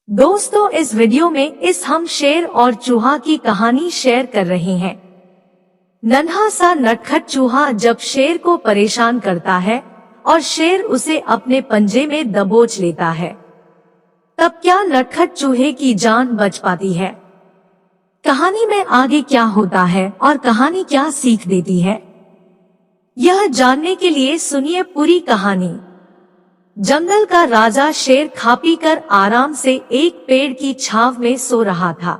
दोस्तों, इस वीडियो में हम शेर और चूहा की कहानी शेयर कर रहे हैं। नन्हा सा नटखट चूहा जब शेर को परेशान करता है और शेर उसे अपने पंजे में दबोच लेता है, तब क्या नटखट चूहे की जान बच पाती है? कहानी में आगे क्या होता है और कहानी क्या सीख देती है, यह जानने के लिए सुनिए पूरी कहानी। जंगल का राजा शेर खा पी कर आराम से एक पेड़ की छांव में सो रहा था।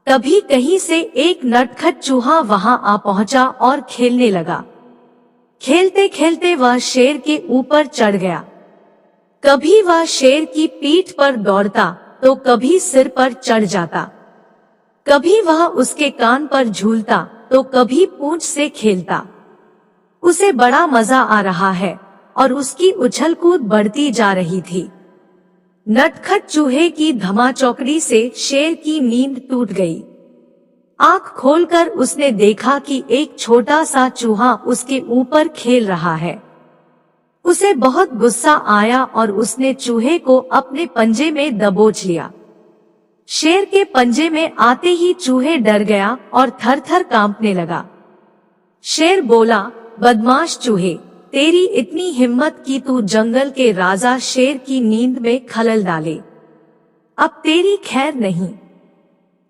तभी कहीं से एक नटखट चूहा वहां आ पहुंचा और खेलने लगा। खेलते खेलते वह शेर के ऊपर चढ़ गया। कभी वह शेर की पीठ पर दौड़ता तो कभी सिर पर चढ़ जाता। कभी वह उसके कान पर झूलता तो कभी पूंछ से खेलता। उसे बड़ा मजा आ रहा है और उसकी उछल कूद बढ़ती जा रही थी। नटखट चूहे की धमाचौकड़ी से शेर की नींद टूट गई। आंख खोलकर उसने देखा कि एक छोटा सा चूहा उसके ऊपर खेल रहा है। उसे बहुत गुस्सा आया और उसने चूहे को अपने पंजे में दबोच लिया। शेर के पंजे में आते ही चूहे डर गया और थर-थर कांपने लगा। शेर बोला, बदमाश चूहे, तेरी इतनी हिम्मत कि तू जंगल के राजा शेर की नींद में खलल डाले। अब तेरी खैर नहीं।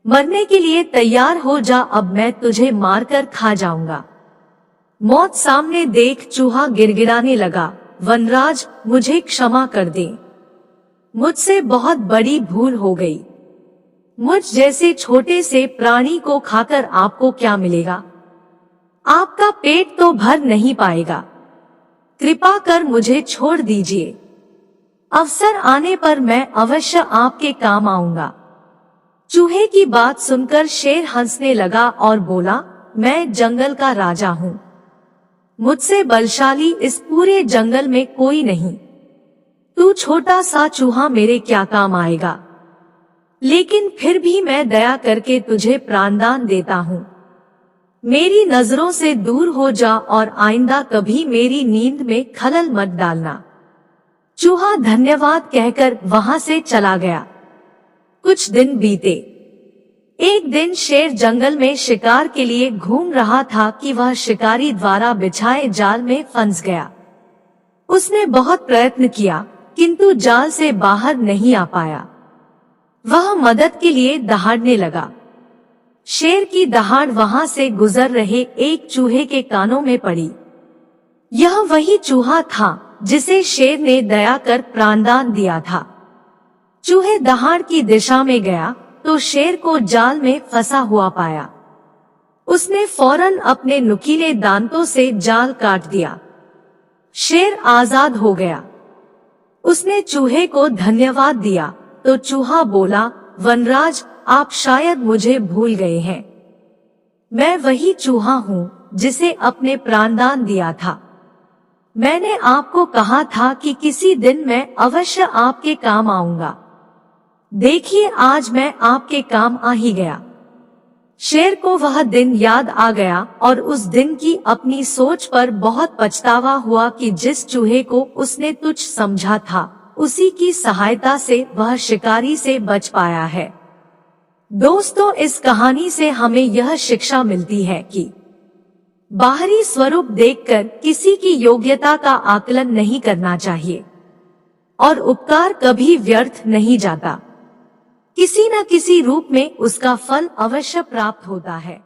मरने के लिए तैयार हो जा, अब मैं तुझे मारकर खा जाऊंगा। मौत सामने देख चूहा गिड़गिड़ाने लगा, वनराज, मुझे क्षमा कर दे। मुझसे बहुत बड़ी भूल हो गई। मुझ जैसे छोटे से प्राणी को खाकर आपको क्या मिलेगा? आपका पेट तो भर नहीं पाएगा। कृपा कर मुझे छोड़ दीजिए। अवसर आने पर मैं अवश्य आपके काम आऊंगा। चूहे की बात सुनकर शेर हंसने लगा और बोला, मैं जंगल का राजा हूँ। मुझसे बलशाली इस पूरे जंगल में कोई नहीं। तू छोटा सा चूहा मेरे क्या काम आएगा? लेकिन फिर भी मैं दया करके तुझे प्राणदान देता हूँ। मेरी नजरों से दूर हो जा और आइंदा कभी मेरी नींद में खलल मत डालना। चूहा धन्यवाद कहकर वहां से चला गया। कुछ दिन बीते। एक दिन शेर जंगल में शिकार के लिए घूम रहा था कि वह शिकारी द्वारा बिछाए जाल में फंस गया। उसने बहुत प्रयत्न किया किंतु जाल से बाहर नहीं आ पाया। वह मदद के लिए दहाड़ने लगा। शेर की दहाड़ वहां से गुजर रहे एक चूहे के कानों में पड़ी। यह वही चूहा था जिसे शेर ने दया कर प्राणदान दिया था। चूहे दहाड़ की दिशा में गया तो शेर को जाल में फंसा हुआ पाया। उसने फौरन अपने नुकीले दांतों से जाल काट दिया। शेर आजाद हो गया। उसने चूहे को धन्यवाद दिया तो चूहा बोला, वनराज, आप शायद मुझे भूल गए हैं। मैं वही चूहा हूँ जिसे अपने प्राणदान दिया था। मैंने आपको कहा था कि किसी दिन मैं अवश्य आपके काम आऊंगा। देखिए, आज मैं आपके काम आ ही गया। शेर को वह दिन याद आ गया और उस दिन की अपनी सोच पर बहुत पछतावा हुआ कि जिस चूहे को उसने तुच्छ समझा था, उसी की सहायता से वह शिकारी से बच पाया है। दोस्तों, इस कहानी से हमें यह शिक्षा मिलती है कि बाहरी स्वरूप देखकर किसी की योग्यता का आकलन नहीं करना चाहिए और उपकार कभी व्यर्थ नहीं जाता। किसी न किसी रूप में उसका फल अवश्य प्राप्त होता है।